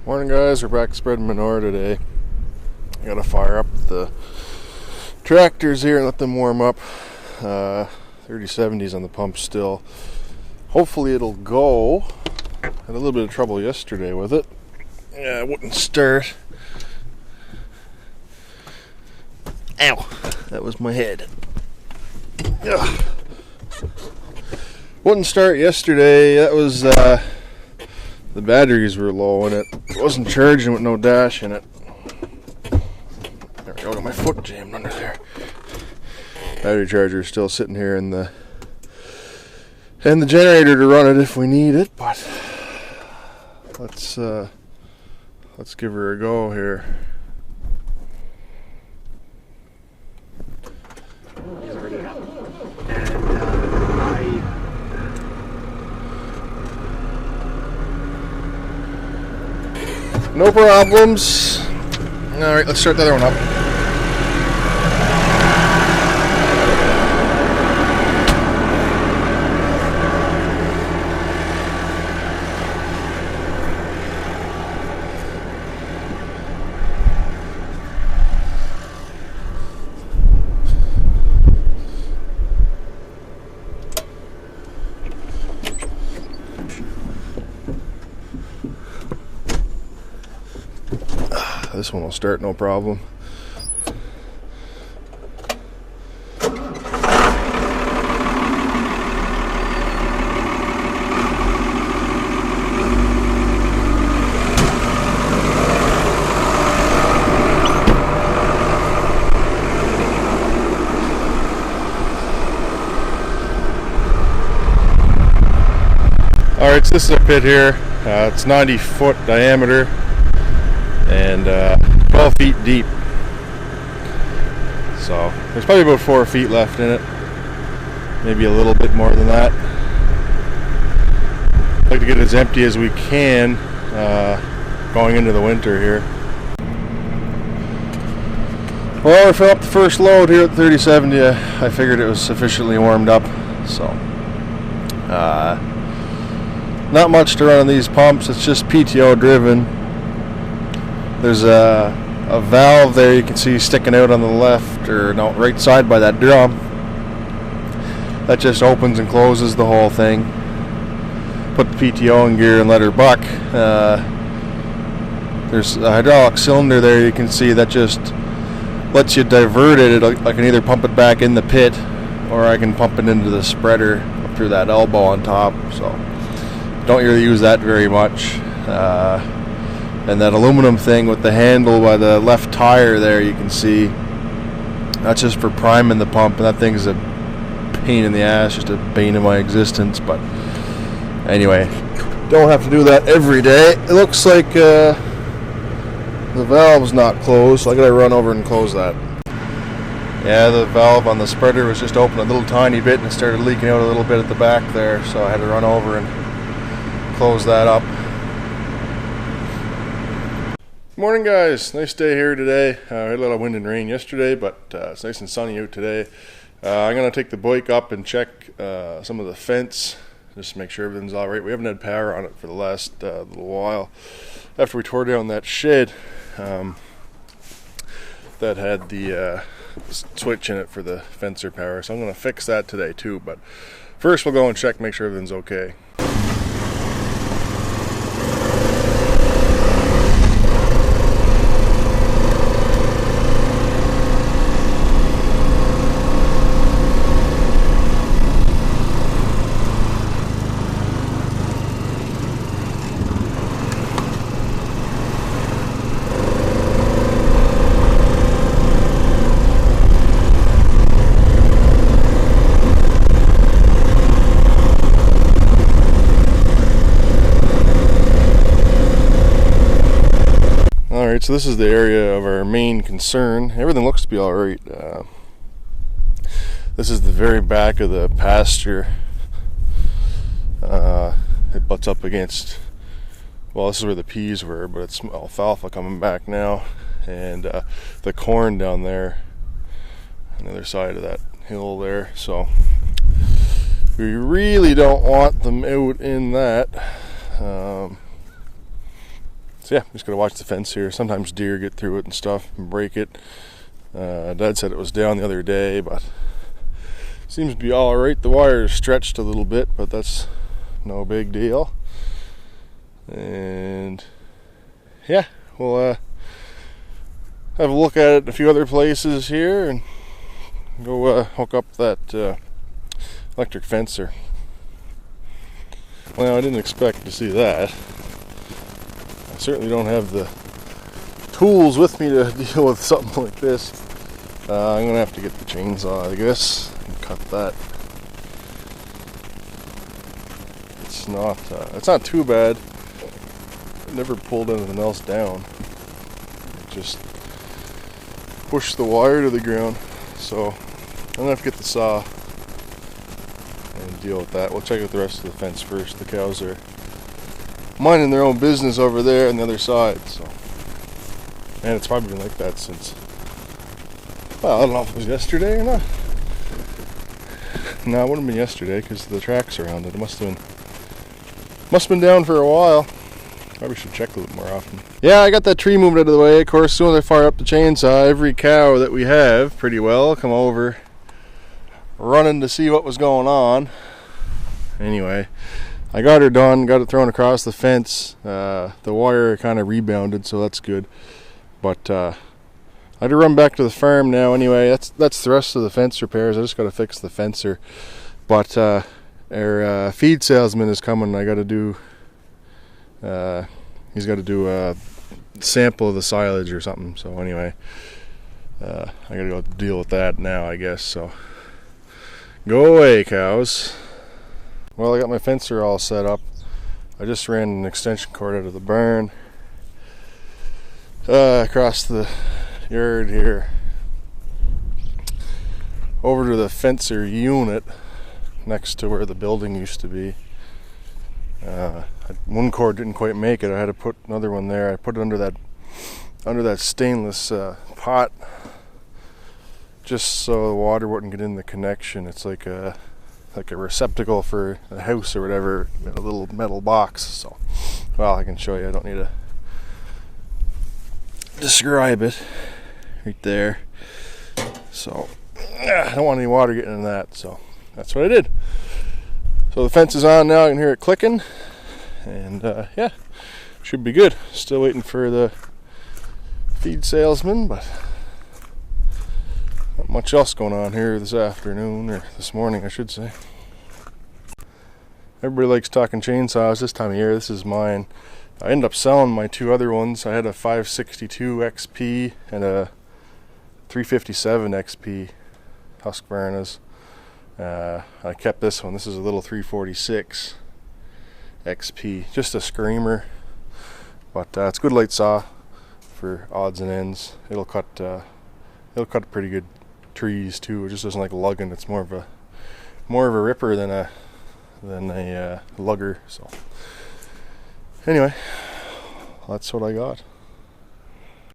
Morning guys, we're back spreading manure today. I gotta fire up the tractors here and let them warm up. 3070s on the pump still. Hopefully it'll go. Had a little bit of trouble yesterday with it. Yeah, it wouldn't start. Ow! That was my head. Ugh. Wouldn't start yesterday. That was the batteries were low and it wasn't charging with no dash in it. There we go, got my foot jammed under there. Battery charger is still sitting here and the generator to run it if we need it, but let's give her a go here. He's already up. And No problems. Alright, let's start the other one up. This one will start no problem. Alright, so this is a pit here. It's 90 foot diameter and 12 feet deep. So there's probably about 4 feet left in it. Maybe a little bit more than that. I'd like to get it as empty as we can going into the winter here. Well, we filled up the first load here at 3070. I figured it was sufficiently warmed up. So not much to run on these pumps. It's just PTO driven. There's a valve there you can see sticking out on the left, or no, right side by that drum. That just opens and closes the whole thing. Put the PTO in gear and let her buck. There's a hydraulic cylinder there you can see that just lets you divert it. I can either pump it back in the pit or I can pump it into the spreader up through that elbow on top. So don't really use that very much. And that aluminum thing with the handle by the left tire there you can see, that's just for priming the pump, and that thing's a pain in the ass, just a bane of my existence. But anyway, don't have to do that every day. It looks like the valve's not closed, so I gotta run over and close that. Yeah, the valve on the spreader was just open a little tiny bit and it started leaking out a little bit at the back there, so I had to run over and close that up. Morning guys, nice day here today. We had a lot of wind and rain yesterday, but it's nice and sunny out today. I'm going to take the bike up and check some of the fence, just to make sure everything's alright. We haven't had power on it for the last little while. After we tore down that shed that had the switch in it for the fencer power, so I'm going to fix that today too. But first we'll go and check, make sure everything's okay. Alright, so this is the area of our main concern. Everything looks to be alright. This is the very back of the pasture. It butts up against, well, this is where the peas were, but it's alfalfa coming back now. And the corn down there on the other side of that hill there. So we really don't want them out in that. So yeah, just gotta watch the fence here. Sometimes deer get through it and stuff and break it. Dad said it was down the other day, but seems to be all right. The wire is stretched a little bit, but that's no big deal. And yeah, we'll have a look at it in a few other places here and go hook up that electric fencer. Well, I didn't expect to see that. I certainly don't have the tools with me to deal with something like this. I'm gonna have to get the chainsaw, I guess, and cut that. It's not too bad. I never pulled anything else down. Just push the wire to the ground. So I'm gonna have to get the saw and deal with that. We'll check out the rest of the fence first. The cows are minding their own business over there on the other side. So, and it's probably been like that since, well, I don't know if it was yesterday or not. No, it wouldn't have been yesterday because the tracks around it. It must have been down for a while. Probably should check a little more often. Yeah, I got that tree moved out of the way. Of course, as soon as I fire up the chainsaw, every cow that we have pretty well come over running to see what was going on. Anyway, I got her done, got it thrown across the fence. The wire kind of rebounded, so that's good. But I had to run back to the farm now anyway. That's the rest of the fence repairs. I just got to fix the fencer. But our feed salesman is coming. I got to do he's got to do a sample of the silage or something. So anyway, I got to go deal with that now, I guess. So go away, cows. Well, I got my fencer all set up. I just ran an extension cord out of the barn across the yard here over to the fencer unit next to where the building used to be. One cord didn't quite make it. I had to put another one there. I put it under that stainless pot just so the water wouldn't get in the connection. It's like a receptacle for a house or whatever, a little metal box. So, well, I can show you. I don't need to describe it right there. So I don't want any water getting in that, so that's what I did. So the fence is on now. I can hear it clicking, and yeah, should be good. Still waiting for the feed salesman, but not much else going on here this afternoon, or this morning I should say. Everybody likes talking chainsaws this time of year. This is mine. I ended up selling my two other ones. I had a 562 XP and a 357 XP Husqvarna's. I kept this one. This is a little 346 XP, just a screamer, but it's a good light saw for odds and ends. It'll cut pretty good trees too. It just doesn't like lugging. It's more of a ripper than a lugger. So anyway, that's what I got.